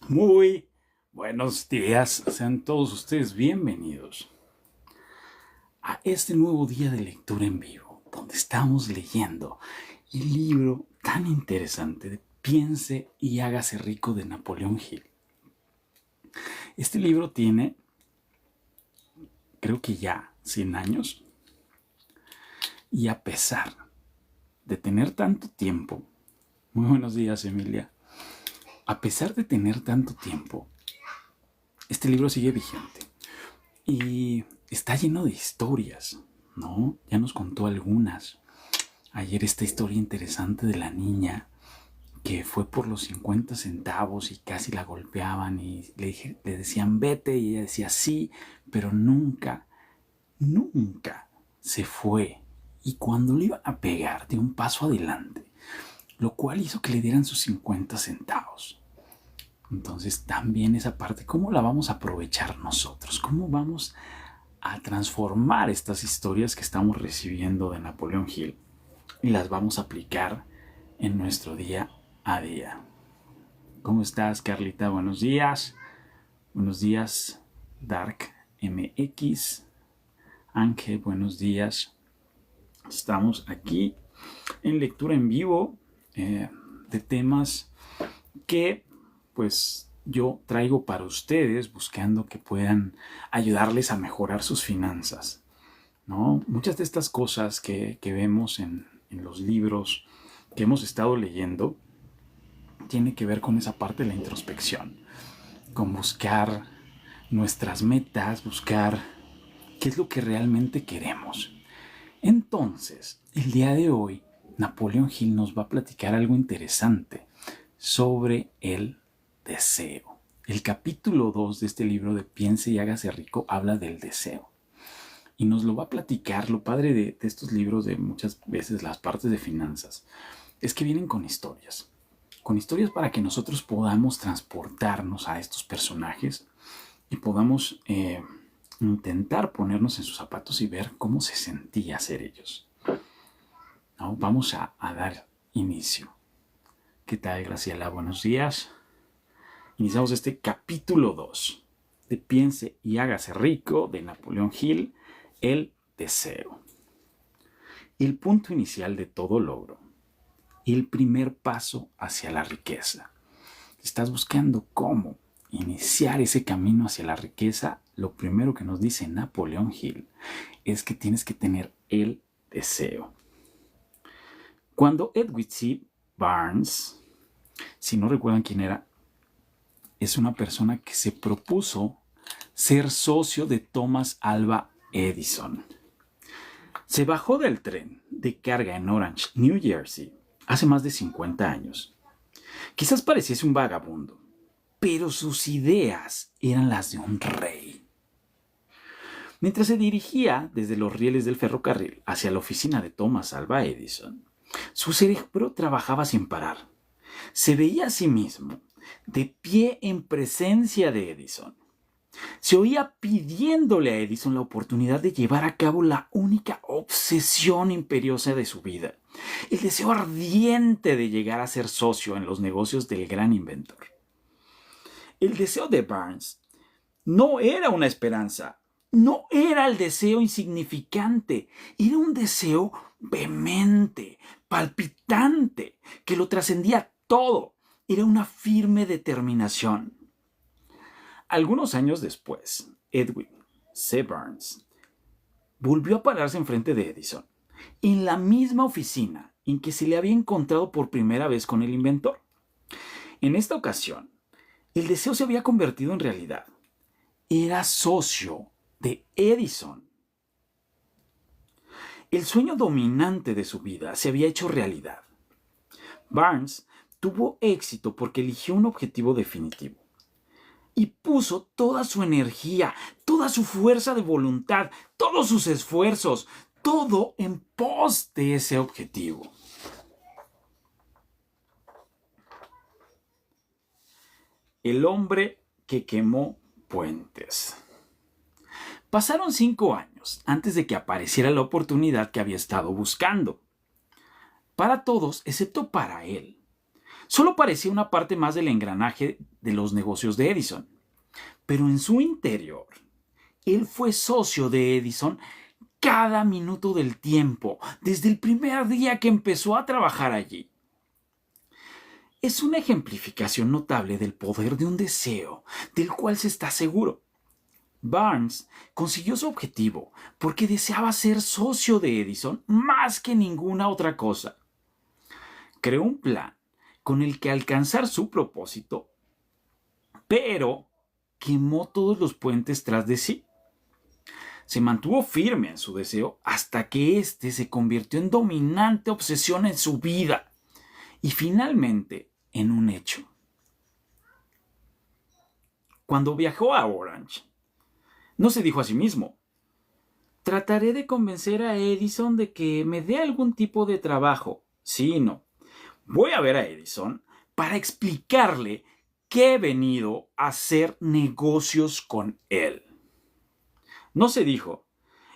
Muy buenos días, sean todos ustedes bienvenidos a este nuevo día de lectura en vivo, donde estamos leyendo el libro tan interesante de Piense y hágase rico de Napoleón Hill. Este libro tiene, creo que ya 100 años, y a pesar de tener tanto tiempo, muy buenos días Emilia, a pesar de tener tanto tiempo, este libro sigue vigente. Y está lleno de historias, ¿no? Ya nos contó algunas. Ayer esta historia interesante de la niña que fue por los 50 centavos y casi la golpeaban y le decían vete y ella decía sí, pero nunca se fue. Y cuando le iban a pegar dio un paso adelante, lo cual hizo que le dieran sus 50 centavos. Entonces también esa parte, ¿cómo la vamos a aprovechar nosotros? ¿Cómo vamos a transformar estas historias que estamos recibiendo de Napoleón Hill y las vamos a aplicar en nuestro día a día? ¿Cómo estás, Carlita? Buenos días. Buenos días, Dark MX. Ángel, buenos días. Estamos aquí en lectura en vivo de temas que pues yo traigo para ustedes buscando que puedan ayudarles a mejorar sus finanzas, ¿no? Muchas de estas cosas que vemos en los libros que hemos estado leyendo tiene que ver con esa parte de la introspección, con buscar nuestras metas, buscar qué es lo que realmente queremos. Entonces, el día de hoy, Napoleón Hill nos va a platicar algo interesante sobre el deseo. El capítulo 2 de este libro de Piense y hágase rico habla del deseo. Y nos lo va a platicar. Lo padre de estos libros, de muchas veces las partes de finanzas, es que vienen con historias. Con historias para que nosotros podamos transportarnos a estos personajes y podamos intentar ponernos en sus zapatos y ver cómo se sentía ser ellos, ¿no? Vamos a dar inicio. ¿Qué tal, Graciela? Buenos días. Iniciamos este capítulo 2 de Piense y hágase rico de Napoleón Hill, el deseo. El punto inicial de todo logro. El primer paso hacia la riqueza. ¿Estás buscando cómo iniciar ese camino hacia la riqueza? Lo primero que nos dice Napoleón Hill es que tienes que tener el deseo. Cuando Edwin C. Barnes, si no recuerdan quién era, es una persona que se propuso ser socio de Thomas Alva Edison. Se bajó del tren de carga en Orange, New Jersey, hace más de 50 años. Quizás pareciese un vagabundo, pero sus ideas eran las de un rey. Mientras se dirigía desde los rieles del ferrocarril hacia la oficina de Thomas Alva Edison, su cerebro trabajaba sin parar. Se veía a sí mismo de pie en presencia de Edison. Se oía pidiéndole a Edison la oportunidad de llevar a cabo la única obsesión imperiosa de su vida, el deseo ardiente de llegar a ser socio en los negocios del gran inventor. El deseo de Barnes no era una esperanza, no era el deseo insignificante, era un deseo vehemente, palpitante, que lo trascendía todo. Era una firme determinación. Algunos años después, Edwin C. Barnes volvió a pararse enfrente de Edison, en la misma oficina en que se le había encontrado por primera vez con el inventor. En esta ocasión, el deseo se había convertido en realidad. Era socio de Edison. El sueño dominante de su vida se había hecho realidad. Barnes tuvo éxito porque eligió un objetivo definitivo y puso toda su energía, toda su fuerza de voluntad, todos sus esfuerzos, todo en pos de ese objetivo. El hombre que quemó puentes. Pasaron 5 años antes de que apareciera la oportunidad que había estado buscando. Para todos, excepto para él. Solo parecía una parte más del engranaje de los negocios de Edison. Pero en su interior, él fue socio de Edison cada minuto del tiempo, desde el primer día que empezó a trabajar allí. Es una ejemplificación notable del poder de un deseo, del cual se está seguro. Barnes consiguió su objetivo porque deseaba ser socio de Edison más que ninguna otra cosa. Creó un plan con el que alcanzar su propósito, pero quemó todos los puentes tras de sí. Se mantuvo firme en su deseo hasta que éste se convirtió en dominante obsesión en su vida y finalmente en un hecho. Cuando viajó a Orange, no se dijo a sí mismo: trataré de convencer a Edison de que me dé algún tipo de trabajo. Sí, no. Voy a ver a Edison para explicarle que he venido a hacer negocios con él. No se dijo: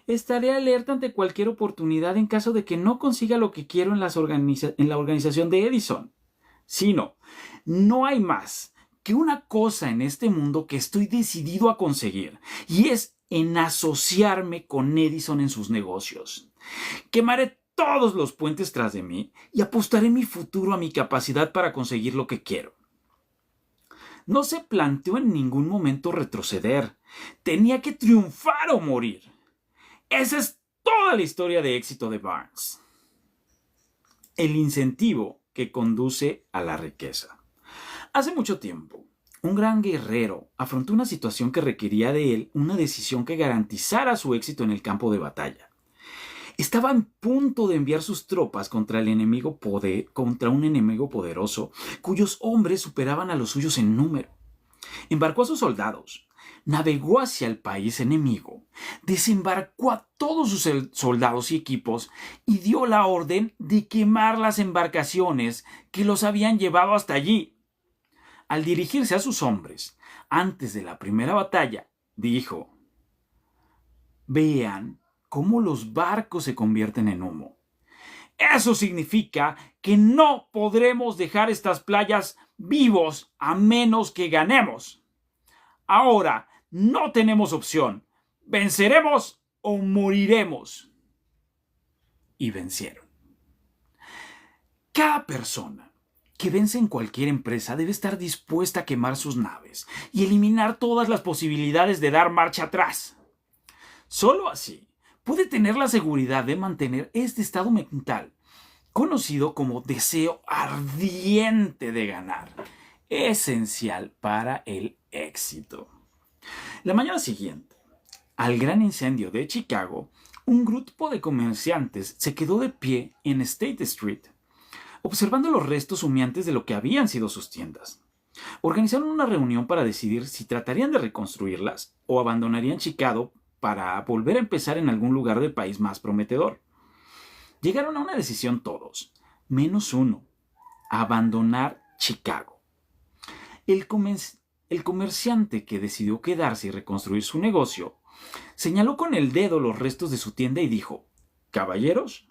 estaré alerta ante cualquier oportunidad en caso de que no consiga lo que quiero en la organización de Edison. Sino, no hay más que una cosa en este mundo que estoy decidido a conseguir, y es en asociarme con Edison en sus negocios. Quemaré todos los puentes tras de mí y apostaré mi futuro a mi capacidad para conseguir lo que quiero. No se planteó en ningún momento retroceder. Tenía que triunfar o morir. Esa es toda la historia de éxito de Barnes. El incentivo que conduce a la riqueza. Hace mucho tiempo, un gran guerrero afrontó una situación que requería de él una decisión que garantizara su éxito en el campo de batalla. Estaba en punto de enviar sus tropas contra un enemigo poderoso, cuyos hombres superaban a los suyos en número. Embarcó a sus soldados, navegó hacia el país enemigo, desembarcó a todos sus soldados y equipos y dio la orden de quemar las embarcaciones que los habían llevado hasta allí. Al dirigirse a sus hombres, antes de la primera batalla, dijo: vean cómo los barcos se convierten en humo. Eso significa que no podremos dejar estas playas vivos a menos que ganemos. Ahora no tenemos opción. Venceremos o moriremos. Y vencieron. Cada persona que vence en cualquier empresa debe estar dispuesta a quemar sus naves y eliminar todas las posibilidades de dar marcha atrás. Solo así puede tener la seguridad de mantener este estado mental, conocido como deseo ardiente de ganar, esencial para el éxito. La mañana siguiente, al gran incendio de Chicago, un grupo de comerciantes se quedó de pie en State Street, observando los restos humeantes de lo que habían sido sus tiendas. Organizaron una reunión para decidir si tratarían de reconstruirlas o abandonarían Chicago para volver a empezar en algún lugar del país más prometedor. Llegaron a una decisión todos, menos uno: abandonar Chicago. El comerciante que decidió quedarse y reconstruir su negocio señaló con el dedo los restos de su tienda y dijo: caballeros,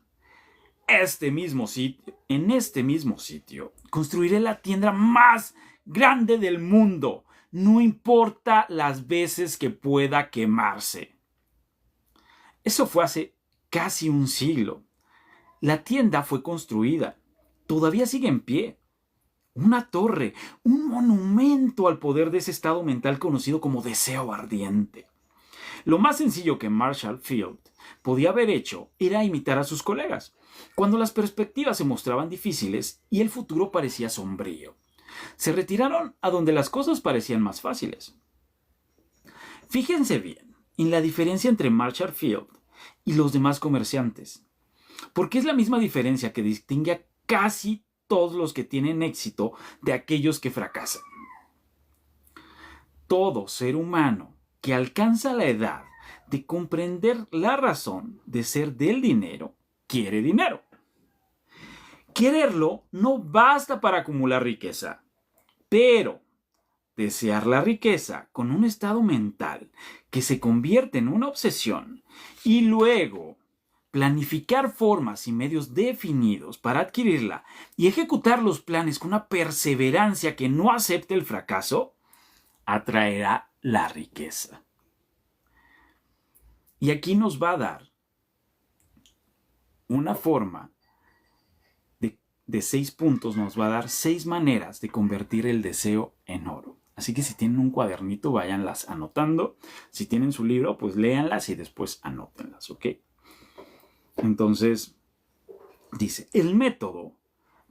en este mismo sitio, construiré la tienda más grande del mundo, no importa las veces que pueda quemarse. Eso fue hace casi un siglo. La tienda fue construida. Todavía sigue en pie. Una torre, un monumento al poder de ese estado mental conocido como deseo ardiente. Lo más sencillo que Marshall Field podía haber hecho era imitar a sus colegas, cuando las perspectivas se mostraban difíciles y el futuro parecía sombrío. Se retiraron a donde las cosas parecían más fáciles. Fíjense bien en la diferencia entre Marshall Field y los demás comerciantes, porque es la misma diferencia que distingue a casi todos los que tienen éxito de aquellos que fracasan. Todo ser humano que alcanza la edad de comprender la razón de ser del dinero, quiere dinero. Quererlo no basta para acumular riqueza, pero desear la riqueza con un estado mental que se convierte en una obsesión y luego planificar formas y medios definidos para adquirirla y ejecutar los planes con una perseverancia que no acepte el fracaso, atraerá la riqueza. Y aquí nos va a dar una forma de 6 puntos, nos va a dar 6 maneras de convertir el deseo en oro. Así que si tienen un cuadernito, váyanlas anotando. Si tienen su libro, pues léanlas y después anótenlas, ¿ok? Entonces, dice, el método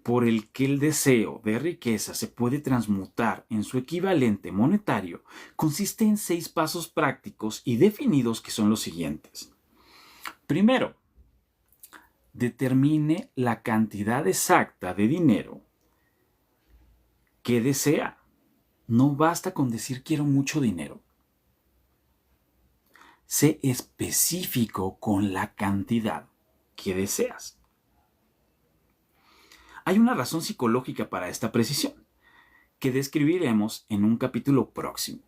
por el que el deseo de riqueza se puede transmutar en su equivalente monetario consiste en 6 pasos prácticos y definidos que son los siguientes. Primero, determine la cantidad exacta de dinero que desea. No basta con decir quiero mucho dinero. Sé específico con la cantidad que deseas. Hay una razón psicológica para esta precisión, que describiremos en un capítulo próximo.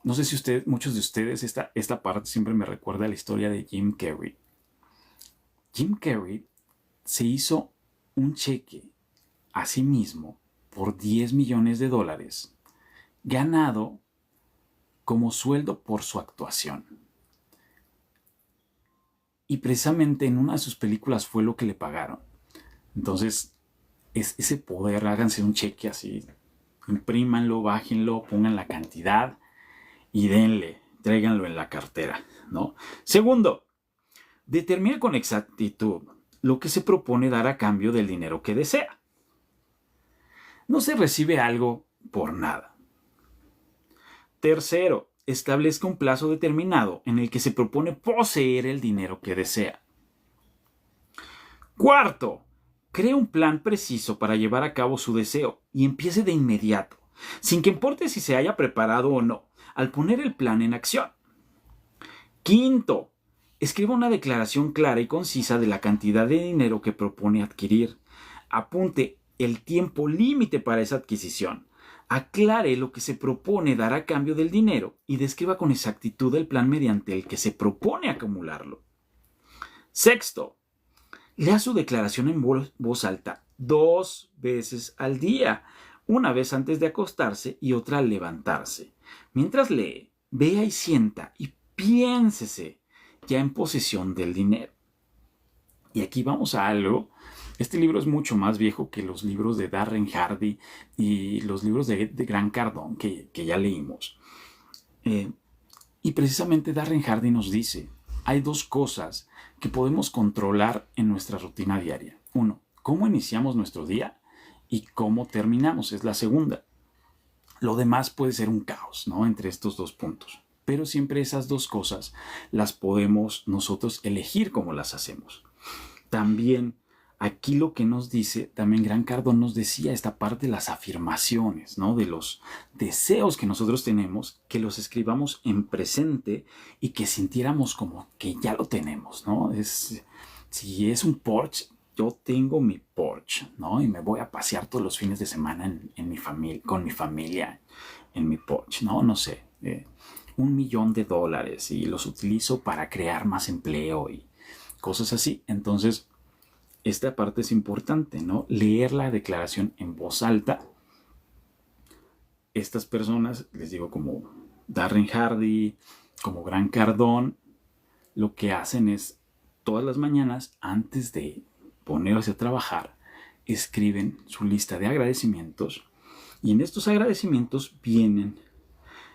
No sé si muchos de ustedes, esta parte siempre me recuerda a la historia de Jim Carrey. Jim Carrey se hizo un cheque a sí mismo por $10 millones ganado como sueldo por su actuación. Y precisamente en una de sus películas fue lo que le pagaron. Entonces, es ese poder, háganse un cheque así, imprímanlo, bájenlo, pongan la cantidad y denle, tráiganlo en la cartera, ¿no? Segundo, determina con exactitud lo que se propone dar a cambio del dinero que desea. No se recibe algo por nada. Tercero, establezca un plazo determinado en el que se propone poseer el dinero que desea. Cuarto, cree un plan preciso para llevar a cabo su deseo y empiece de inmediato, sin que importe si se haya preparado o no, al poner el plan en acción. Quinto, escriba una declaración clara y concisa de la cantidad de dinero que propone adquirir. Apunte el tiempo límite para esa adquisición. Aclare lo que se propone dar a cambio del dinero y describa con exactitud el plan mediante el que se propone acumularlo. Sexto, lea su declaración en voz alta 2 veces al día, una vez antes de acostarse y otra al levantarse. Mientras lee, vea y sienta y piénsese ya en posesión del dinero. Y aquí vamos a algo. Este libro es mucho más viejo que los libros de Darren Hardy y los libros de Grant Cardone que ya leímos. Y precisamente Darren Hardy nos dice, hay 2 cosas que podemos controlar en nuestra rutina diaria. 1, cómo iniciamos nuestro día y cómo terminamos, es la segunda. Lo demás puede ser un caos, ¿no? Entre estos 2 puntos. Pero siempre esas 2 cosas las podemos nosotros elegir cómo las hacemos. También aquí lo que nos dice, también Grant Cardone nos decía esta parte de las afirmaciones, ¿no? De los deseos que nosotros tenemos, que los escribamos en presente y que sintiéramos como que ya lo tenemos, ¿no? Si es un Porsche, yo tengo mi Porsche, ¿no? Y me voy a pasear todos los fines de semana con mi familia en mi Porsche, ¿no? No sé, $1 millón y los utilizo para crear más empleo y cosas así. Entonces, esta parte es importante, ¿no? Leer la declaración en voz alta. Estas personas, les digo, como Darren Hardy, como Grant Cardone, lo que hacen es todas las mañanas, antes de ponerse a trabajar, escriben su lista de agradecimientos y en estos agradecimientos vienen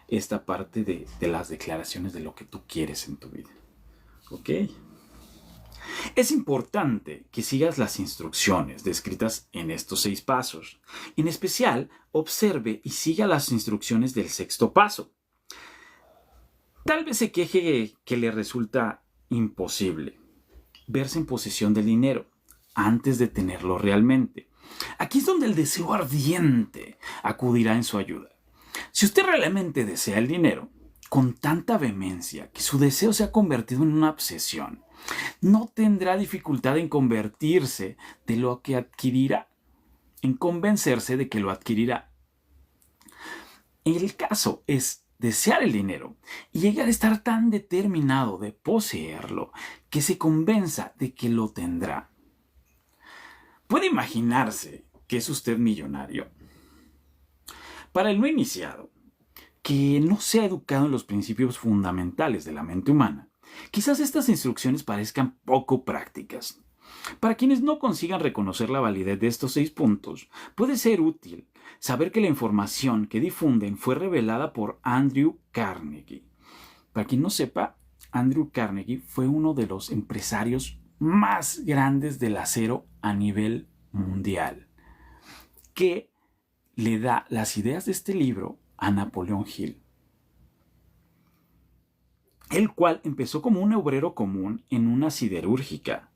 esta parte de las declaraciones de lo que tú quieres en tu vida. ¿Ok? Es importante que sigas las instrucciones descritas en estos 6 pasos. En especial, observe y siga las instrucciones del 6º paso. Tal vez se queje que le resulta imposible verse en posesión del dinero antes de tenerlo realmente. Aquí es donde el deseo ardiente acudirá en su ayuda. Si usted realmente desea el dinero, con tanta vehemencia que su deseo se ha convertido en una obsesión, no tendrá dificultad en convertirse de lo que adquirirá, en convencerse de que lo adquirirá. El caso es desear el dinero y llegar a estar tan determinado de poseerlo que se convenza de que lo tendrá. ¿Puede imaginarse que es usted millonario? Para el no iniciado, que no se ha educado en los principios fundamentales de la mente humana, quizás estas instrucciones parezcan poco prácticas. Para quienes no consigan reconocer la validez de estos 6 puntos, puede ser útil saber que la información que difunden fue revelada por Andrew Carnegie. Para quien no sepa, Andrew Carnegie fue uno de los empresarios más grandes del acero a nivel mundial, que le da las ideas de este libro a Napoleón Hill, el cual empezó como un obrero común en una siderúrgica,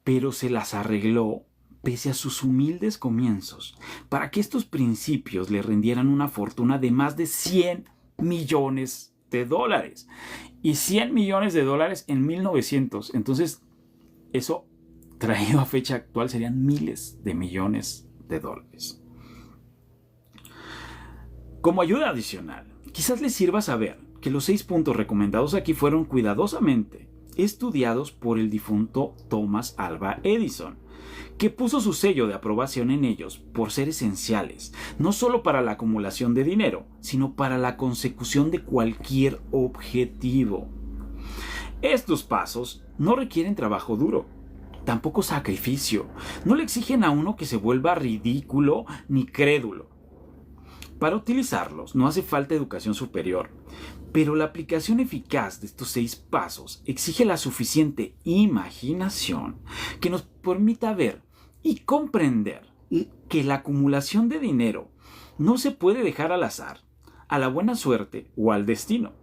pero se las arregló pese a sus humildes comienzos para que estos principios le rindieran una fortuna de más de 100 millones de dólares. Y 100 millones de dólares en 1900. Entonces, eso traído a fecha actual serían miles de millones de dólares. Como ayuda adicional, quizás les sirva saber que los 6 puntos recomendados aquí fueron cuidadosamente estudiados por el difunto Thomas Alva Edison, que puso su sello de aprobación en ellos por ser esenciales, no solo para la acumulación de dinero, sino para la consecución de cualquier objetivo. Estos pasos no requieren trabajo duro, tampoco sacrificio, no le exigen a uno que se vuelva ridículo ni crédulo. Para utilizarlos no hace falta educación superior, pero la aplicación eficaz de estos 6 pasos exige la suficiente imaginación que nos permita ver y comprender que la acumulación de dinero no se puede dejar al azar, a la buena suerte o al destino.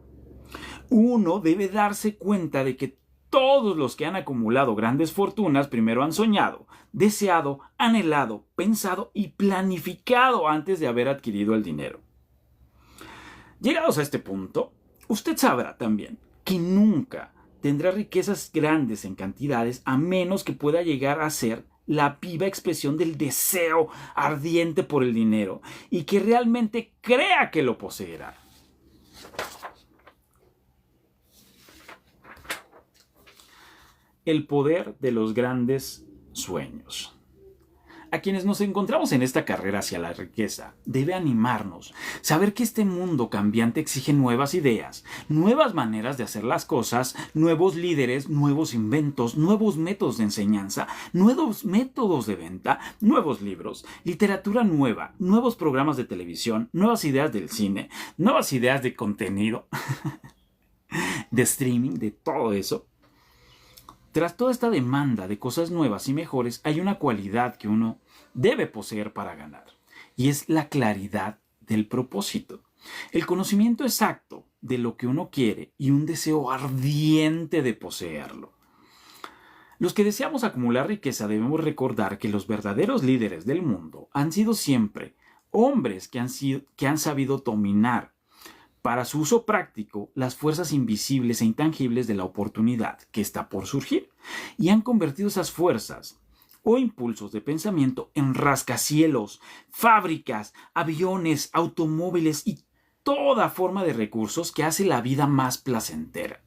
Uno debe darse cuenta de que todos los que han acumulado grandes fortunas primero han soñado, deseado, anhelado, pensado y planificado antes de haber adquirido el dinero. Llegados a este punto, usted sabrá también que nunca tendrá riquezas grandes en cantidades a menos que pueda llegar a ser la viva expresión del deseo ardiente por el dinero y que realmente crea que lo poseerá. El poder de los grandes sueños. A quienes nos encontramos en esta carrera hacia la riqueza, debe animarnos saber que este mundo cambiante exige nuevas ideas, nuevas maneras de hacer las cosas, nuevos líderes, nuevos inventos, nuevos métodos de enseñanza, nuevos métodos de venta, nuevos libros, literatura nueva, nuevos programas de televisión, nuevas ideas del cine, nuevas ideas de contenido, de streaming, de todo eso. Tras toda esta demanda de cosas nuevas y mejores, hay una cualidad que uno debe poseer para ganar, y es la claridad del propósito, el conocimiento exacto de lo que uno quiere y un deseo ardiente de poseerlo. Los que deseamos acumular riqueza debemos recordar que los verdaderos líderes del mundo han sido siempre hombres que han sabido dominar para su uso práctico las fuerzas invisibles e intangibles de la oportunidad que está por surgir, y han convertido esas fuerzas o impulsos de pensamiento en rascacielos, fábricas, aviones, automóviles y toda forma de recursos que hace la vida más placentera.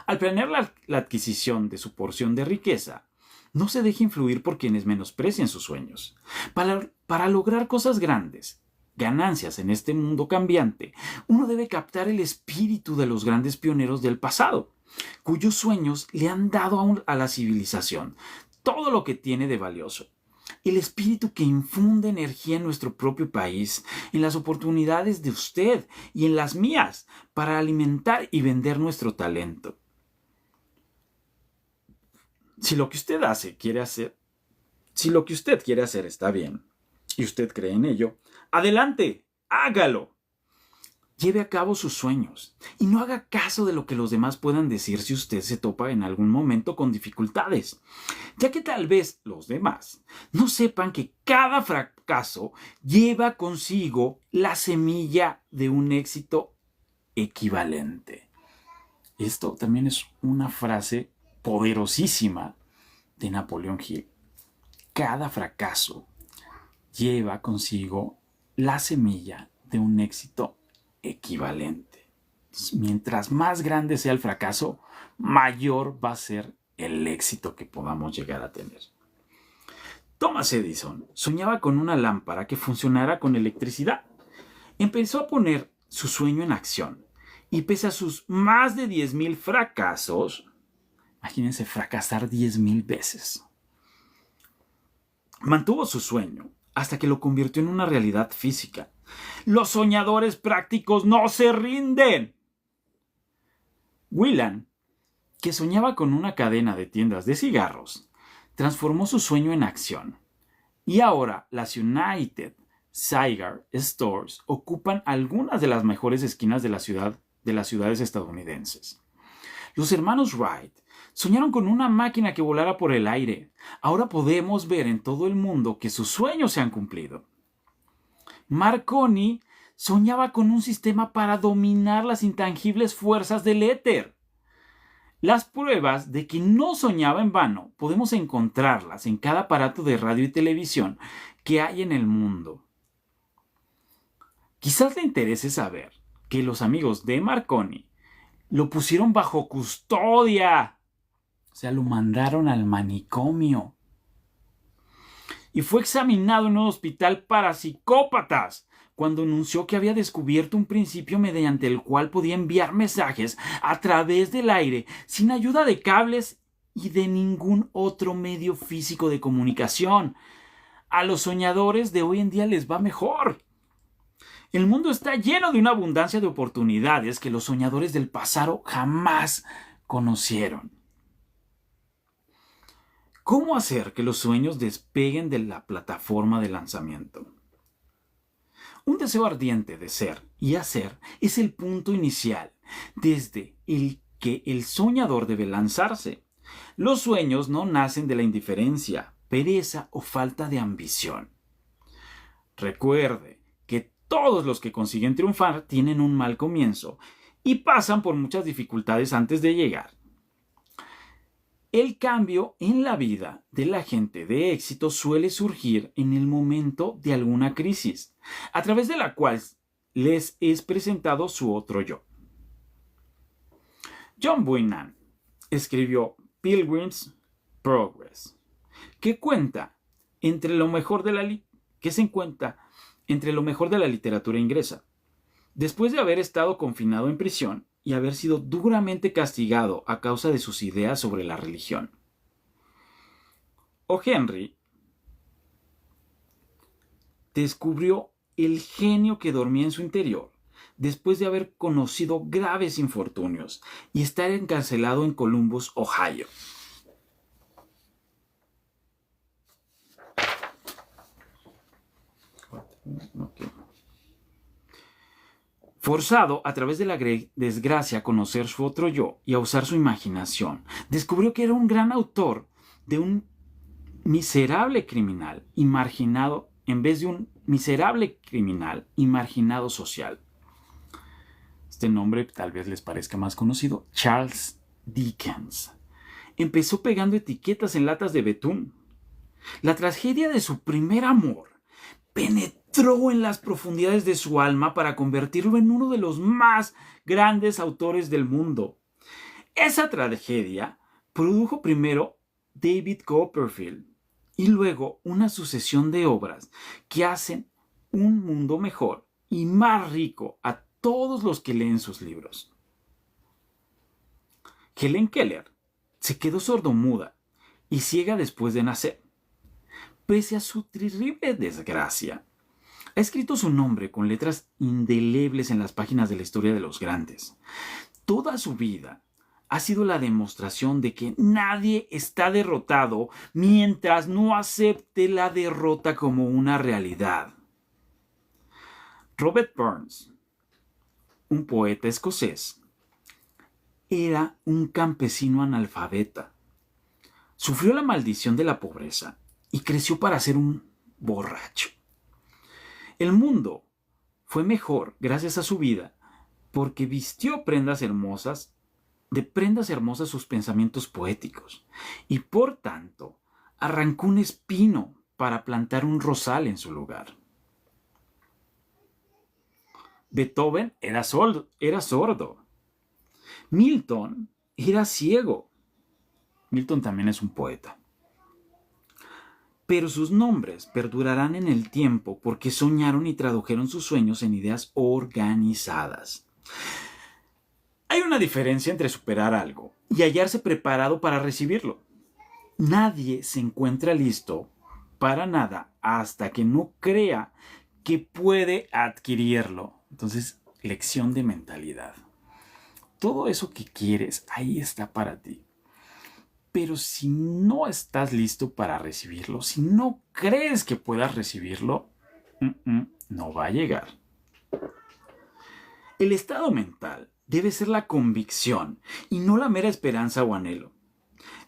Al planear la adquisición de su porción de riqueza, no se deje influir por quienes menosprecien sus sueños. Para lograr cosas grandes, ganancias en este mundo cambiante, uno debe captar el espíritu de los grandes pioneros del pasado, cuyos sueños le han dado a la civilización todo lo que tiene de valioso. El espíritu que infunde energía en nuestro propio país, en las oportunidades de usted y en las mías, para alimentar y vender nuestro talento. Si lo que usted quiere hacer está bien, y usted cree en ello, ¡adelante! ¡Hágalo! Lleve a cabo sus sueños y no haga caso de lo que los demás puedan decir si usted se topa en algún momento con dificultades, ya que tal vez los demás no sepan que cada fracaso lleva consigo la semilla de un éxito equivalente. Esto también es una frase poderosísima de Napoleón Hill. Cada fracaso lleva consigo la semilla de un éxito equivalente. Entonces, mientras más grande sea el fracaso, mayor va a ser el éxito que podamos llegar a tener. Thomas Edison soñaba con una lámpara que funcionara con electricidad. Empezó a poner su sueño en acción y pese a sus más de 10,000 fracasos, imagínense fracasar 10,000 veces, mantuvo su sueño hasta que lo convirtió en una realidad física. Los soñadores prácticos no se rinden. Wieland, que soñaba con una cadena de tiendas de cigarros, transformó su sueño en acción. Y ahora las United Cigar Stores ocupan algunas de las mejores esquinas de las ciudades estadounidenses. Los hermanos Wright soñaron con una máquina que volara por el aire. Ahora podemos ver en todo el mundo que sus sueños se han cumplido. Marconi soñaba con un sistema para dominar las intangibles fuerzas del éter. Las pruebas de que no soñaba en vano podemos encontrarlas en cada aparato de radio y televisión que hay en el mundo. Quizás le interese saber que los amigos de Marconi lo pusieron bajo custodia. O sea, lo mandaron al manicomio. Y fue examinado en un hospital para psicópatas cuando anunció que había descubierto un principio mediante el cual podía enviar mensajes a través del aire sin ayuda de cables y de ningún otro medio físico de comunicación. A los soñadores de hoy en día les va mejor. El mundo está lleno de una abundancia de oportunidades que los soñadores del pasado jamás conocieron. ¿Cómo hacer que los sueños despeguen de la plataforma de lanzamiento? Un deseo ardiente de ser y hacer es el punto inicial desde el que el soñador debe lanzarse. Los sueños no nacen de la indiferencia, pereza o falta de ambición. Recuerde que todos los que consiguen triunfar tienen un mal comienzo y pasan por muchas dificultades antes de llegar. El cambio en la vida de la gente de éxito suele surgir en el momento de alguna crisis, a través de la cual les es presentado su otro yo. John Bunyan escribió Pilgrim's Progress, que cuenta entre lo mejor de la literatura inglesa. Después de haber estado confinado en prisión y haber sido duramente castigado a causa de sus ideas sobre la religión. O. Henry descubrió el genio que dormía en su interior después de haber conocido graves infortunios y estar encarcelado en Columbus, Ohio. Forzado a través de la desgracia a conocer su otro yo y a usar su imaginación, descubrió que era un gran autor de un miserable criminal y marginado en vez de un miserable criminal y marginado social. Este nombre tal vez les parezca más conocido, Charles Dickens. Empezó pegando etiquetas en latas de betún. La tragedia de su primer amor penetró en las profundidades de su alma para convertirlo en uno de los más grandes autores del mundo. Esa tragedia produjo primero David Copperfield y luego una sucesión de obras que hacen un mundo mejor y más rico a todos los que leen sus libros. Helen Keller se quedó sordomuda y ciega después de nacer. Pese a su terrible desgracia, ha escrito su nombre con letras indelebles en las páginas de la historia de los grandes. Toda su vida ha sido la demostración de que nadie está derrotado mientras no acepte la derrota como una realidad. Robert Burns, un poeta escocés, era un campesino analfabeta. Sufrió la maldición de la pobreza y creció para ser un borracho. El mundo fue mejor gracias a su vida porque vistió de prendas hermosas sus pensamientos poéticos y por tanto arrancó un espino para plantar un rosal en su lugar. Beethoven era sordo. Milton era ciego. Milton también es un poeta. Pero sus nombres perdurarán en el tiempo porque soñaron y tradujeron sus sueños en ideas organizadas. Hay una diferencia entre superar algo y hallarse preparado para recibirlo. Nadie se encuentra listo para nada hasta que no crea que puede adquirirlo. Entonces, lección de mentalidad. Todo eso que quieres, ahí está para ti. Pero si no estás listo para recibirlo, si no crees que puedas recibirlo, no va a llegar. El estado mental debe ser la convicción y no la mera esperanza o anhelo.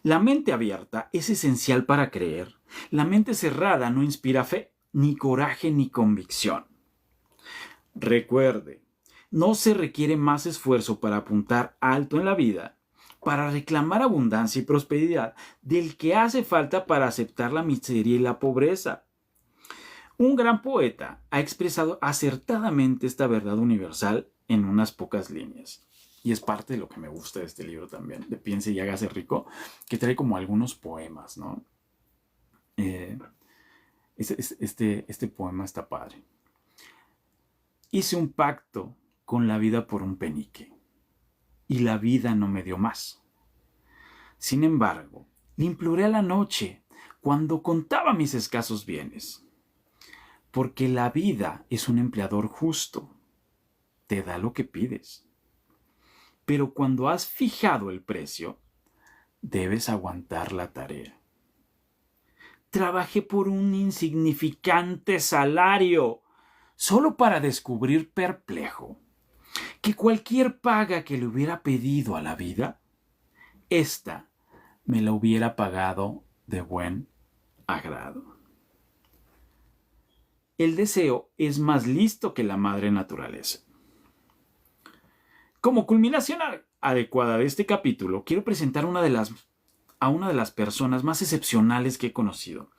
La mente abierta es esencial para creer. La mente cerrada no inspira fe, ni coraje, ni convicción. Recuerde, no se requiere más esfuerzo para apuntar alto en la vida, para reclamar abundancia y prosperidad, del que hace falta para aceptar la miseria y la pobreza. Un gran poeta ha expresado acertadamente esta verdad universal en unas pocas líneas. Y es parte de lo que me gusta de este libro también, de Piense y hágase rico, que trae como algunos poemas, ¿no? Este poema está padre. Hice un pacto con la vida por un penique, y la vida no me dio más. Sin embargo, le imploré a la noche, cuando contaba mis escasos bienes, porque la vida es un empleador justo, te da lo que pides. Pero cuando has fijado el precio, debes aguantar la tarea. Trabajé por un insignificante salario, solo para descubrir perplejo que cualquier paga que le hubiera pedido a la vida, ésta me la hubiera pagado de buen agrado. El deseo es más listo que la madre naturaleza. Como culminación adecuada de este capítulo, quiero presentar a una de las personas más excepcionales que he conocido.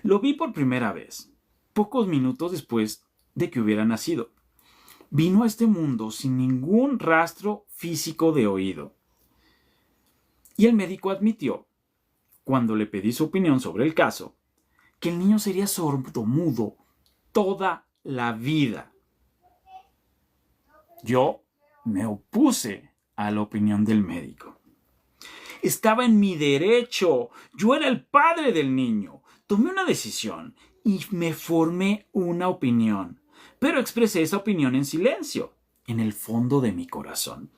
Lo vi por primera vez, pocos minutos después de que hubiera nacido. Vino a este mundo sin ningún rastro físico de oído. Y el médico admitió, cuando le pedí su opinión sobre el caso, que el niño sería sordomudo toda la vida. Yo me opuse a la opinión del médico. Estaba en mi derecho. Yo era el padre del niño. Tomé una decisión y me formé una opinión. Pero expresé esa opinión en silencio, en el fondo de mi corazón.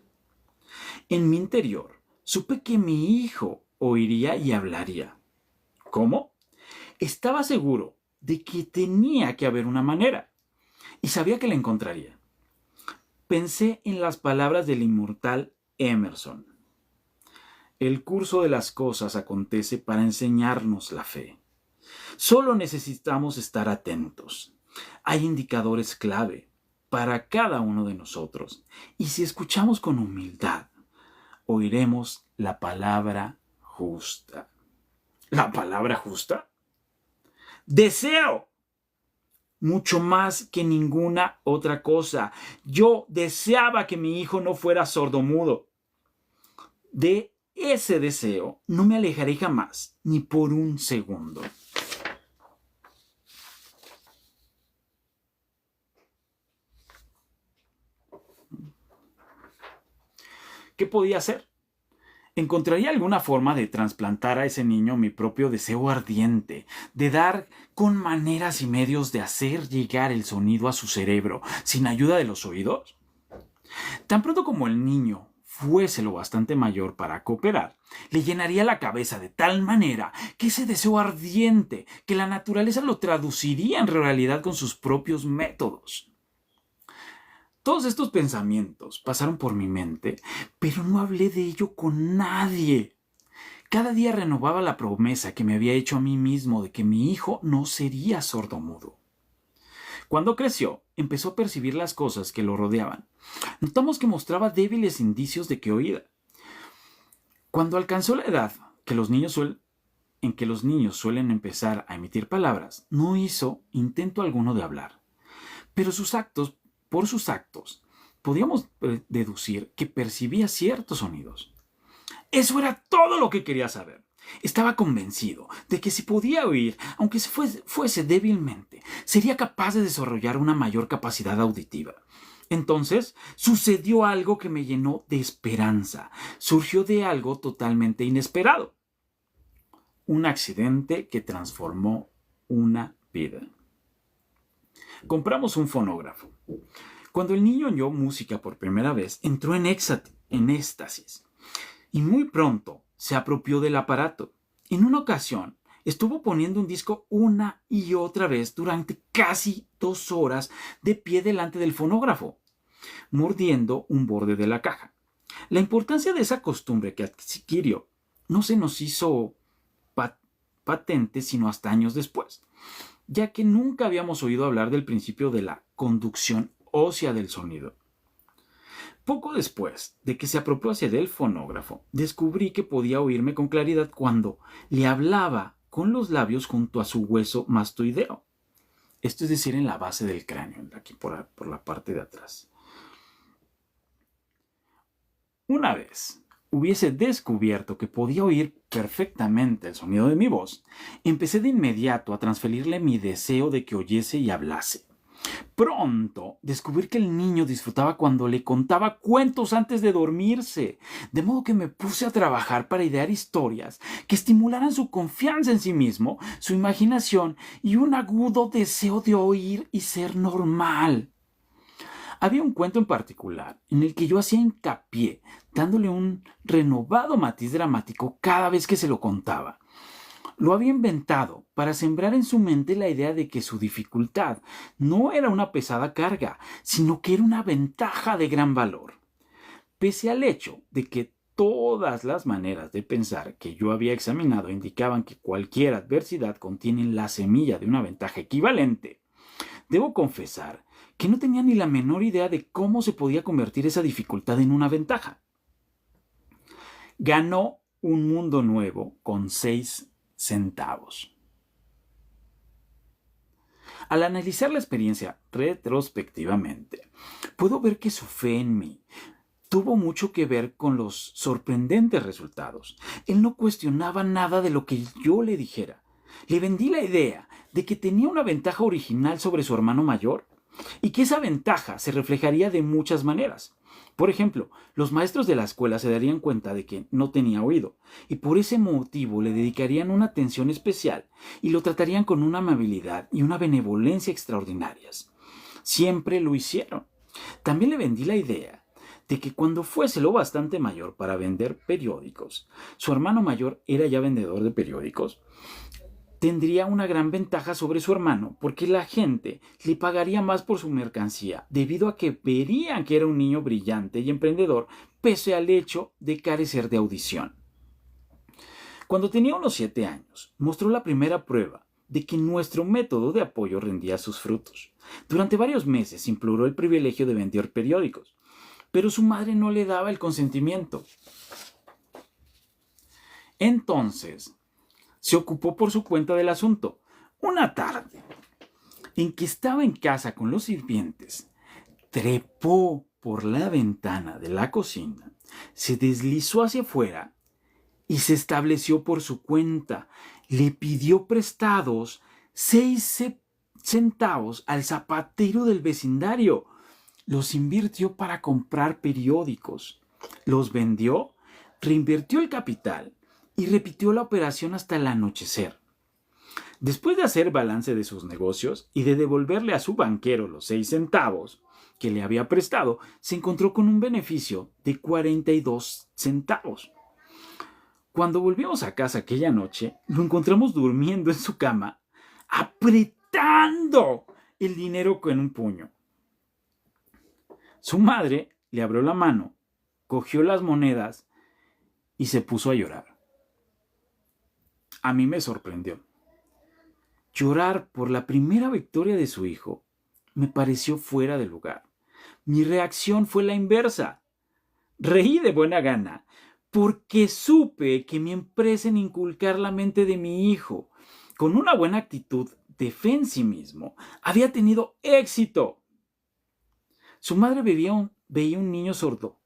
En mi interior, supe que mi hijo oiría y hablaría. ¿Cómo? Estaba seguro de que tenía que haber una manera y sabía que la encontraría. Pensé en las palabras del inmortal Emerson. El curso de las cosas acontece para enseñarnos la fe. Solo necesitamos estar atentos. Hay indicadores clave para cada uno de nosotros, y si escuchamos con humildad, oiremos la palabra justa. ¿La palabra justa? Deseo. Mucho más que ninguna otra cosa. Yo deseaba que mi hijo no fuera sordomudo. De ese deseo no me alejaré jamás, ni por un segundo. ¿Qué podía hacer? ¿Encontraría alguna forma de trasplantar a ese niño mi propio deseo ardiente, de dar con maneras y medios de hacer llegar el sonido a su cerebro sin ayuda de los oídos? Tan pronto como el niño fuese lo bastante mayor para cooperar, le llenaría la cabeza de tal manera que ese deseo ardiente, que la naturaleza lo traduciría en realidad con sus propios métodos. Todos estos pensamientos pasaron por mi mente, pero no hablé de ello con nadie. Cada día renovaba la promesa que me había hecho a mí mismo de que mi hijo no sería sordomudo. Cuando creció, empezó a percibir las cosas que lo rodeaban. Notamos que mostraba débiles indicios de que oía. Cuando alcanzó la edad en que los niños suelen empezar a emitir palabras, no hizo intento alguno de hablar, pero sus actos Por sus actos, podíamos deducir que percibía ciertos sonidos. Eso era todo lo que quería saber. Estaba convencido de que si podía oír, aunque fuese débilmente, sería capaz de desarrollar una mayor capacidad auditiva. Entonces sucedió algo que me llenó de esperanza. Surgió de algo totalmente inesperado. Un accidente que transformó una vida. Compramos un fonógrafo. Cuando el niño oyó música por primera vez, entró en éxtasis. Y muy pronto se apropió del aparato. En una ocasión, estuvo poniendo un disco una y otra vez durante casi 2 horas de pie delante del fonógrafo, mordiendo un borde de la caja. La importancia de esa costumbre que adquirió no se nos hizo patente sino hasta años después, ya que nunca habíamos oído hablar del principio de la conducción ósea del sonido. Poco después de que se apropió hacia del fonógrafo, descubrí que podía oírme con claridad cuando le hablaba con los labios junto a su hueso mastoideo. Esto es decir, en la base del cráneo, aquí por la parte de atrás. Una vez hubiese descubierto que podía oír perfectamente el sonido de mi voz, empecé de inmediato a transferirle mi deseo de que oyese y hablase. Pronto descubrí que el niño disfrutaba cuando le contaba cuentos antes de dormirse, de modo que me puse a trabajar para idear historias que estimularan su confianza en sí mismo, su imaginación y un agudo deseo de oír y ser normal. Había un cuento en particular en el que yo hacía hincapié, dándole un renovado matiz dramático cada vez que se lo contaba. Lo había inventado para sembrar en su mente la idea de que su dificultad no era una pesada carga, sino que era una ventaja de gran valor. Pese al hecho de que todas las maneras de pensar que yo había examinado indicaban que cualquier adversidad contiene la semilla de una ventaja equivalente, debo confesar que no tenía ni la menor idea de cómo se podía convertir esa dificultad en una ventaja. Ganó un mundo nuevo con 6 centavos. Al analizar la experiencia retrospectivamente, puedo ver que su fe en mí tuvo mucho que ver con los sorprendentes resultados. Él no cuestionaba nada de lo que yo le dijera. Le vendí la idea de que tenía una ventaja original sobre su hermano mayor y que esa ventaja se reflejaría de muchas maneras. Por ejemplo, los maestros de la escuela se darían cuenta de que no tenía oído y por ese motivo le dedicarían una atención especial y lo tratarían con una amabilidad y una benevolencia extraordinarias. Siempre lo hicieron. También le vendí la idea de que cuando fuese lo bastante mayor para vender periódicos, su hermano mayor era ya vendedor de periódicos, tendría una gran ventaja sobre su hermano porque la gente le pagaría más por su mercancía debido a que verían que era un niño brillante y emprendedor pese al hecho de carecer de audición. Cuando tenía unos 7 años, mostró la primera prueba de que nuestro método de apoyo rendía sus frutos. Durante varios meses imploró el privilegio de vender periódicos, pero su madre no le daba el consentimiento. Entonces, se ocupó por su cuenta del asunto. Una tarde, en que estaba en casa con los sirvientes, trepó por la ventana de la cocina, se deslizó hacia afuera y se estableció por su cuenta. Le pidió prestados 6 centavos al zapatero del vecindario. Los invirtió para comprar periódicos. Los vendió, reinvirtió el capital y repitió la operación hasta el anochecer. Después de hacer balance de sus negocios y de devolverle a su banquero los 6 centavos que le había prestado, se encontró con un beneficio de 42 centavos. Cuando volvimos a casa aquella noche, lo encontramos durmiendo en su cama, apretando el dinero con un puño. Su madre le abrió la mano, cogió las monedas y se puso a llorar. A mí me sorprendió. Llorar por la primera victoria de su hijo me pareció fuera de lugar. Mi reacción fue la inversa. Reí de buena gana porque supe que mi empresa en inculcar la mente de mi hijo con una buena actitud de fe en sí mismo había tenido éxito. Su madre veía un niño sordo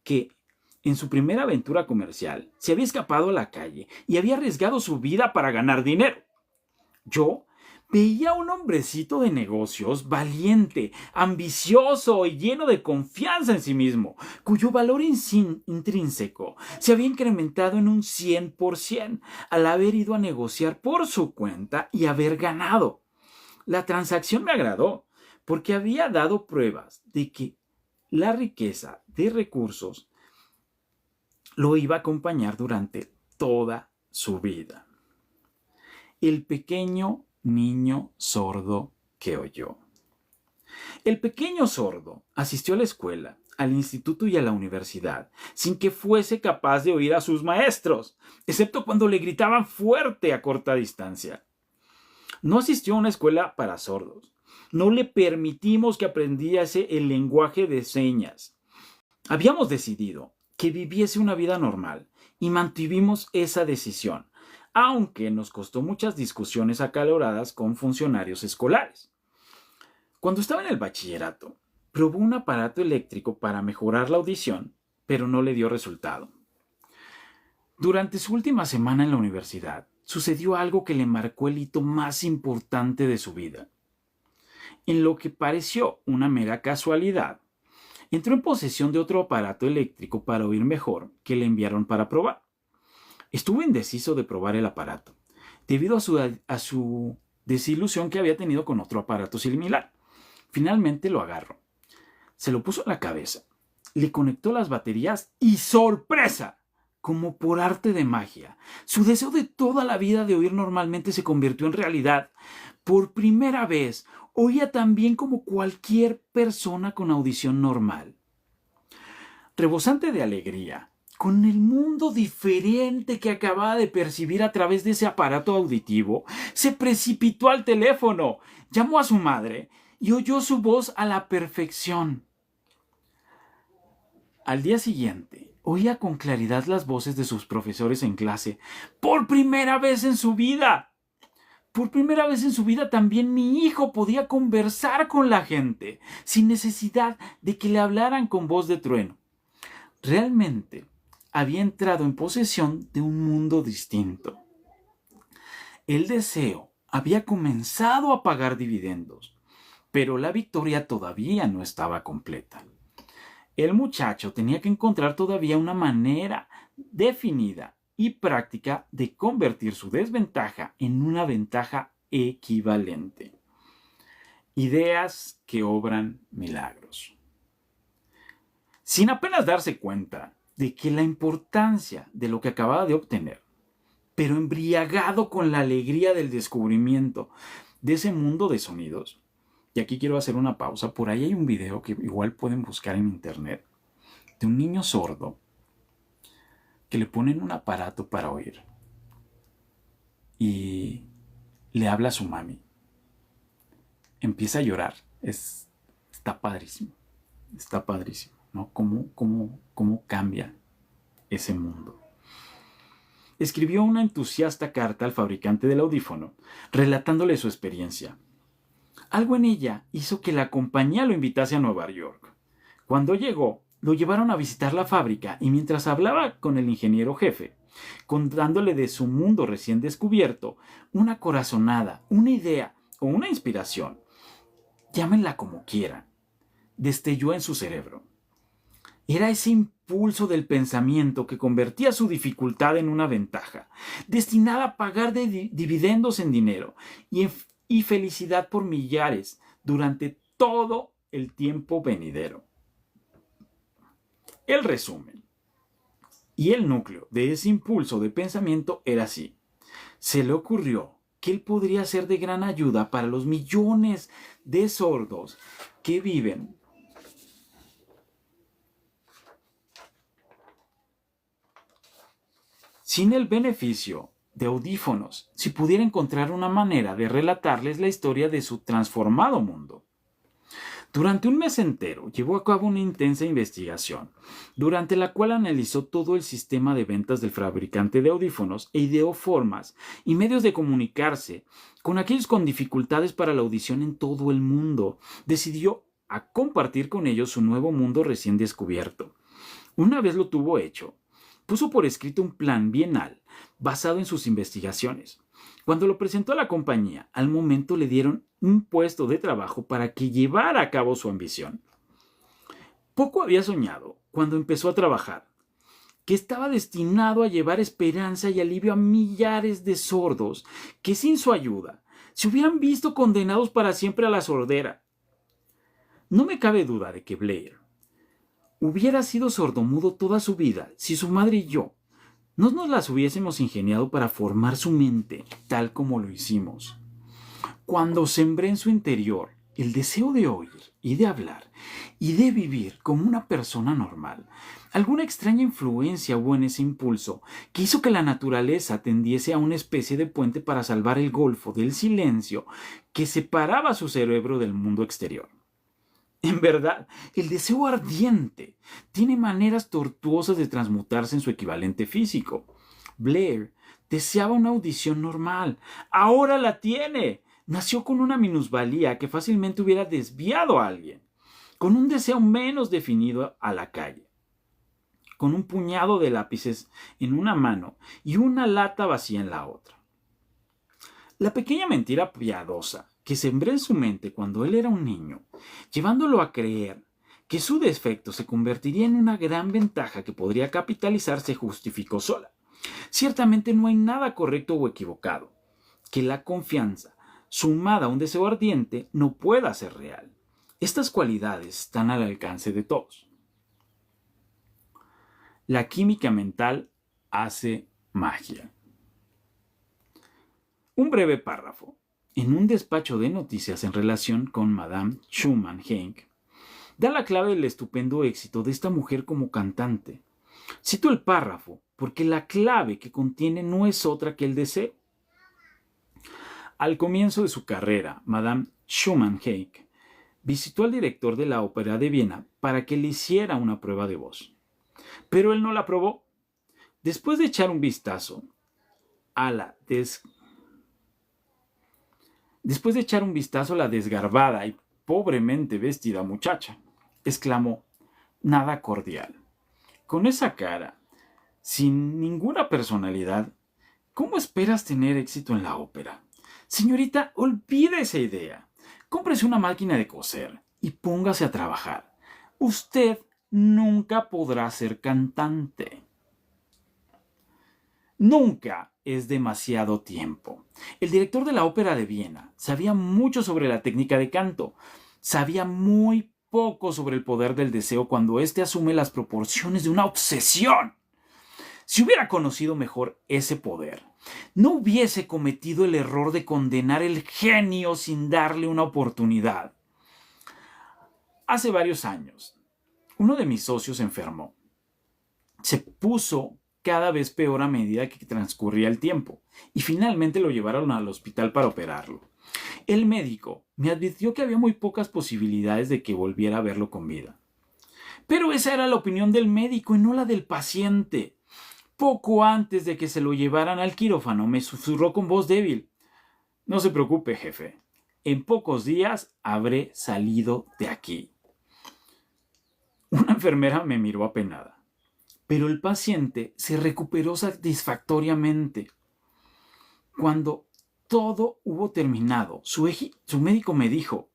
que, en su primera aventura comercial, se había escapado a la calle y había arriesgado su vida para ganar dinero. Yo veía a un hombrecito de negocios valiente, ambicioso y lleno de confianza en sí mismo, cuyo valor intrínseco se había incrementado en un 100% al haber ido a negociar por su cuenta y haber ganado. La transacción me agradó porque había dado pruebas de que la riqueza de recursos lo iba a acompañar durante toda su vida. El pequeño niño sordo que oyó. El pequeño sordo asistió a la escuela, al instituto y a la universidad, sin que fuese capaz de oír a sus maestros, excepto cuando le gritaban fuerte a corta distancia. No asistió a una escuela para sordos. No le permitimos que aprendiese el lenguaje de señas. Habíamos decidido que viviese una vida normal y mantuvimos esa decisión, aunque nos costó muchas discusiones acaloradas con funcionarios escolares. Cuando estaba en el bachillerato, probó un aparato eléctrico para mejorar la audición, pero no le dio resultado. Durante su última semana en la universidad, sucedió algo que le marcó el hito más importante de su vida. En lo que pareció una mera casualidad, entró en posesión de otro aparato eléctrico para oír mejor que le enviaron para probar. Estuvo indeciso de probar el aparato, debido a su desilusión que había tenido con otro aparato similar. Finalmente lo agarró. Se lo puso en la cabeza, le conectó las baterías y ¡sorpresa! Como por arte de magia, su deseo de toda la vida de oír normalmente se convirtió en realidad. Por primera vez, oía tan bien como cualquier persona con audición normal. Rebosante de alegría, con el mundo diferente que acababa de percibir a través de ese aparato auditivo, se precipitó al teléfono, llamó a su madre y oyó su voz a la perfección. Al día siguiente, oía con claridad las voces de sus profesores en clase. ¡Por primera vez en su vida! Por primera vez en su vida también mi hijo podía conversar con la gente, sin necesidad de que le hablaran con voz de trueno. Realmente había entrado en posesión de un mundo distinto. El deseo había comenzado a pagar dividendos, pero la victoria todavía no estaba completa. El muchacho tenía que encontrar todavía una manera definida y práctica de convertir su desventaja en una ventaja equivalente. Ideas que obran milagros. Sin apenas darse cuenta de que la importancia de lo que acababa de obtener, pero embriagado con la alegría del descubrimiento de ese mundo de sonidos. Y aquí quiero hacer una pausa. Por ahí hay un video que igual pueden buscar en internet de un niño sordo que le ponen un aparato para oír y le habla a su mami. Empieza a llorar. Está padrísimo. Está padrísimo, ¿no? ¿Cómo cambia ese mundo? Escribió una entusiasta carta al fabricante del audífono, relatándole su experiencia. Algo en ella hizo que la compañía lo invitase a Nueva York. Cuando llegó, lo llevaron a visitar la fábrica y mientras hablaba con el ingeniero jefe, contándole de su mundo recién descubierto, una corazonada, una idea o una inspiración, llámenla como quieran, destelló en su cerebro. Era ese impulso del pensamiento que convertía su dificultad en una ventaja, destinada a pagar dividendos en dinero y felicidad por millares durante todo el tiempo venidero. El resumen y el núcleo de ese impulso de pensamiento era así. Se le ocurrió que él podría ser de gran ayuda para los millones de sordos que viven sin el beneficio de audífonos, si pudiera encontrar una manera de relatarles la historia de su transformado mundo. Durante un mes entero llevó a cabo una intensa investigación, durante la cual analizó todo el sistema de ventas del fabricante de audífonos e ideó formas y medios de comunicarse con aquellos con dificultades para la audición en todo el mundo. Decidió a compartir con ellos su nuevo mundo recién descubierto. Una vez lo tuvo hecho, puso por escrito un plan bienal basado en sus investigaciones. Cuando lo presentó a la compañía, al momento le dieron un puesto de trabajo para que llevara a cabo su ambición. Poco había soñado cuando empezó a trabajar, que estaba destinado a llevar esperanza y alivio a millares de sordos que sin su ayuda se hubieran visto condenados para siempre a la sordera. No me cabe duda de que Blair hubiera sido sordomudo toda su vida si su madre y yo no nos las hubiésemos ingeniado para formar su mente tal como lo hicimos. Cuando sembré en su interior el deseo de oír y de hablar y de vivir como una persona normal, alguna extraña influencia hubo en ese impulso que hizo que la naturaleza tendiese a una especie de puente para salvar el golfo del silencio que separaba su cerebro del mundo exterior. En verdad, el deseo ardiente tiene maneras tortuosas de transmutarse en su equivalente físico. Blair deseaba una audición normal. Ahora la tiene. Nació con una minusvalía que fácilmente hubiera desviado a alguien, con un deseo menos definido a la calle, con un puñado de lápices en una mano y una lata vacía en la otra. La pequeña mentira piadosa que sembré en su mente cuando él era un niño, llevándolo a creer que su defecto se convertiría en una gran ventaja que podría capitalizar, se justificó sola. Ciertamente no hay nada correcto o equivocado que la confianza, sumada a un deseo ardiente, no pueda ser real. Estas cualidades están al alcance de todos. La química mental hace magia. Un breve párrafo. En un despacho de noticias en relación con Madame Schumann Heink, da la clave del estupendo éxito de esta mujer como cantante. Cito el párrafo porque la clave que contiene no es otra que el deseo. Al comienzo de su carrera, Madame Schumann Heink visitó al director de la Ópera de Viena para que le hiciera una prueba de voz. Pero él no la aprobó. Después de echar un vistazo a la desgarbada y pobremente vestida muchacha, exclamó: nada cordial. Con esa cara, sin ninguna personalidad, ¿cómo esperas tener éxito en la ópera? Señorita, olvide esa idea. Cómprese una máquina de coser y póngase a trabajar. Usted nunca podrá ser cantante. Nunca es demasiado tiempo. El director de la Ópera de Viena sabía mucho sobre la técnica de canto. Sabía muy poco sobre el poder del deseo cuando éste asume las proporciones de una obsesión. Si hubiera conocido mejor ese poder, no hubiese cometido el error de condenar el genio sin darle una oportunidad. Hace varios años, uno de mis socios enfermó. Se puso cada vez peor a medida que transcurría el tiempo y finalmente lo llevaron al hospital para operarlo. El médico me advirtió que había muy pocas posibilidades de que volviera a verlo con vida. Pero esa era la opinión del médico y no la del paciente. Poco antes de que se lo llevaran al quirófano, me susurró con voz débil: no se preocupe, jefe. En pocos días habré salido de aquí. Una enfermera me miró apenada, pero el paciente se recuperó satisfactoriamente. Cuando todo hubo terminado, su médico me dijo: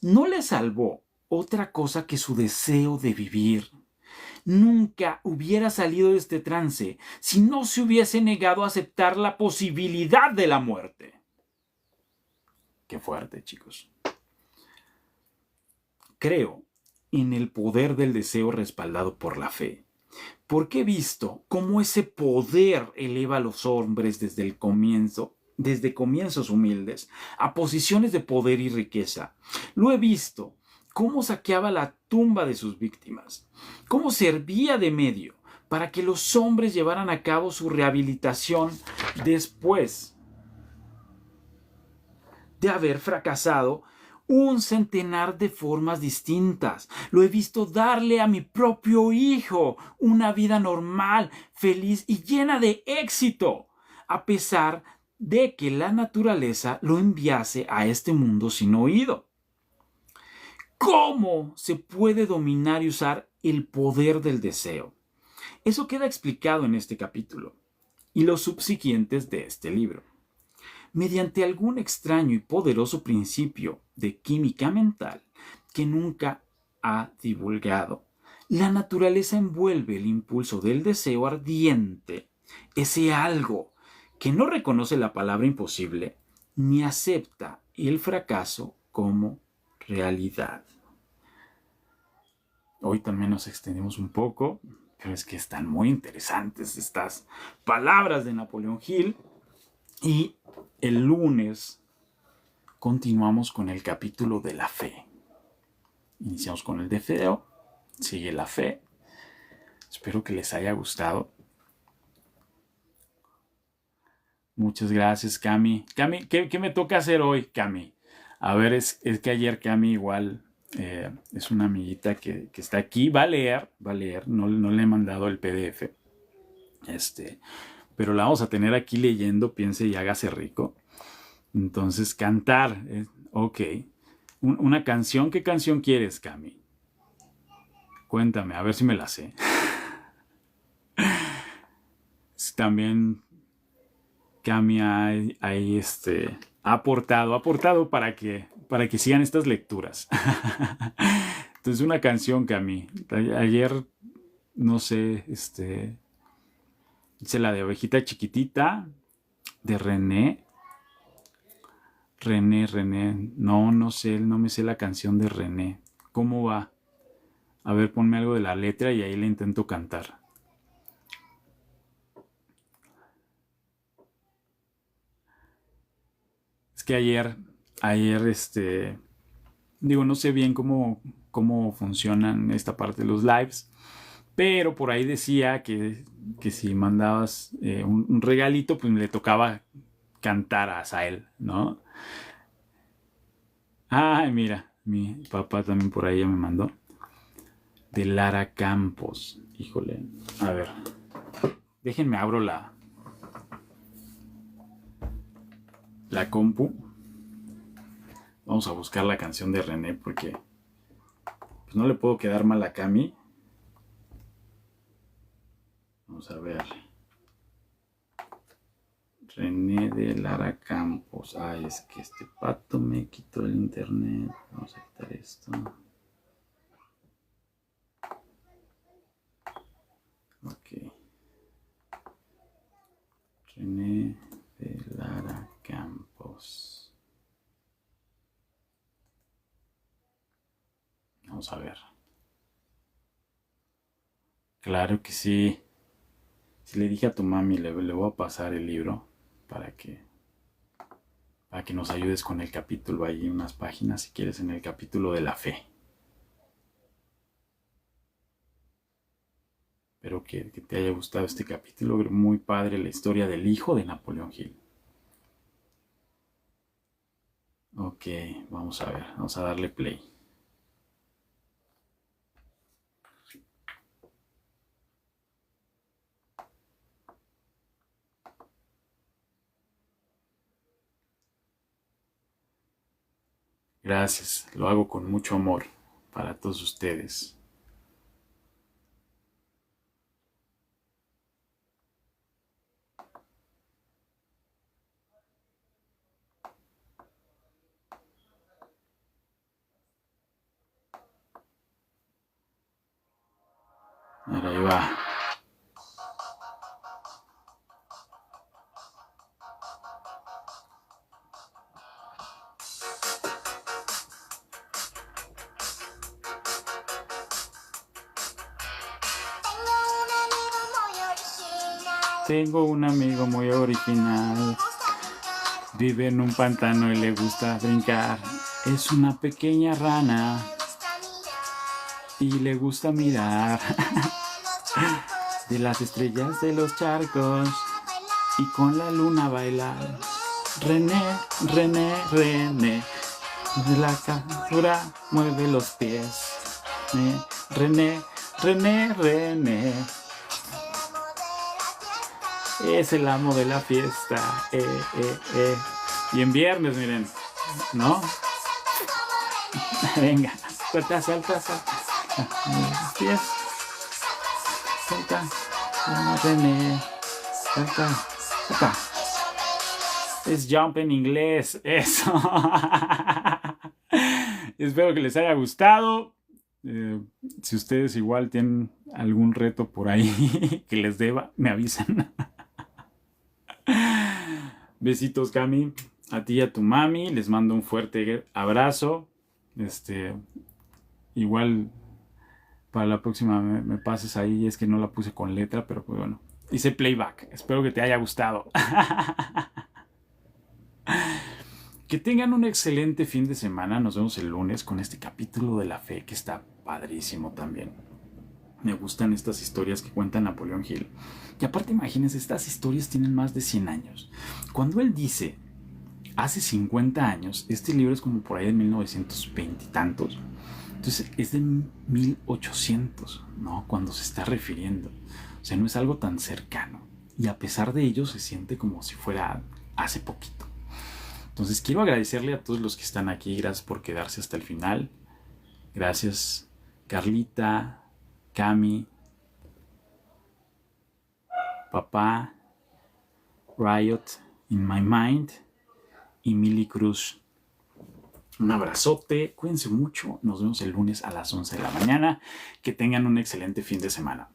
no le salvó otra cosa que su deseo de vivir. Nunca hubiera salido de este trance si no se hubiese negado a aceptar la posibilidad de la muerte. Qué fuerte, chicos. Creo en el poder del deseo respaldado por la fe, porque he visto cómo ese poder eleva a los hombres desde comienzos humildes, a posiciones de poder y riqueza. Lo he visto cómo saqueaba la tumba de sus víctimas, cómo servía de medio para que los hombres llevaran a cabo su rehabilitación después de haber fracasado un centenar de formas distintas. Lo he visto darle a mi propio hijo una vida normal, feliz y llena de éxito, a pesar de que la naturaleza lo enviase a este mundo sin oído. ¿Cómo se puede dominar y usar el poder del deseo? Eso queda explicado en este capítulo y los subsiguientes de este libro. Mediante algún extraño y poderoso principio de química mental que nunca ha divulgado, la naturaleza envuelve el impulso del deseo ardiente, ese algo que no reconoce la palabra imposible ni acepta el fracaso como realidad. Hoy también nos extendimos un poco, pero es que están muy interesantes estas palabras de Napoleón Hill. Y el lunes continuamos con el capítulo de la fe. Iniciamos con el deseo, sigue la fe. Espero que les haya gustado. Muchas gracias, Cami. Cami, ¿qué me toca hacer hoy, Cami? A ver, es que ayer Cami igual es una amiguita que está aquí. Va a leer. No le he mandado el PDF. Pero la vamos a tener aquí leyendo, piense y hágase rico. Entonces, cantar. Ok. Una canción. ¿Qué canción quieres, Cami? Cuéntame, a ver si me la sé. También Cami ha aportado para que sigan estas lecturas. Entonces, una canción, Cami. Ayer, no sé, hice la de Ovejita Chiquitita, de René. No sé, no me sé la canción de René. ¿Cómo va? A ver, ponme algo de la letra y ahí le intento cantar. Es que ayer, no sé bien cómo funcionan esta parte de los lives, pero por ahí decía que si mandabas un regalito, pues le tocaba cantar a Asael, ¿no? Ay, mira, mi papá también por ahí ya me mandó. De Lara Campos. Híjole, a ver. Déjenme abro la compu. Vamos a buscar la canción de René porque pues no le puedo quedar mal a Cami. Vamos a ver. René de Lara Campos. Ay, es que este pato me quitó el internet. Vamos a quitar esto. Ok. René de Lara Campos. Vamos a ver. Claro que sí. Si le dije a tu mami, le voy a pasar el libro para que nos ayudes con el capítulo. Hay unas páginas, si quieres, en el capítulo de la fe. Espero que te haya gustado este capítulo. Muy padre la historia del hijo de Napoleón Hill. Ok, vamos a ver. Vamos a darle play. Gracias, lo hago con mucho amor para todos ustedes. Mira, ahí va. Tengo un amigo muy original. Vive en un pantano y le gusta brincar. Es una pequeña rana y le gusta mirar de las estrellas de los charcos y con la luna bailar. René, de la captura mueve los pies. René. Es el amo de la fiesta. Y en viernes, miren, ¿no? Venga. Salta, salta, salta. Los pies. Salta. Vamos, René. Salta, salta. Es jump en inglés. Eso. Espero que les haya gustado. Si ustedes igual tienen algún reto por ahí que les deba, me avisan. Besitos, Cami. A ti y a tu mami. Les mando un fuerte abrazo. Igual para la próxima me pases ahí. Es que no la puse con letra, pero pues bueno. Hice playback. Espero que te haya gustado. Que tengan un excelente fin de semana. Nos vemos el lunes con este capítulo de la fe que está padrísimo también. Me gustan estas historias que cuenta Napoleón Hill. Y aparte, imagínense, estas historias tienen más de 100 años. Cuando él dice, hace 50 años, este libro es como por ahí de 1920 y tantos. Entonces es de 1800, ¿no? Cuando se está refiriendo. O sea, no es algo tan cercano. Y a pesar de ello se siente como si fuera hace poquito. Entonces quiero agradecerle a todos los que están aquí. Gracias por quedarse hasta el final. Gracias Carlita, Cami, papá, Riot, In My Mind y Mili Cruz. Un abrazote, cuídense mucho. Nos vemos el lunes a las 11 de la mañana. Que tengan un excelente fin de semana.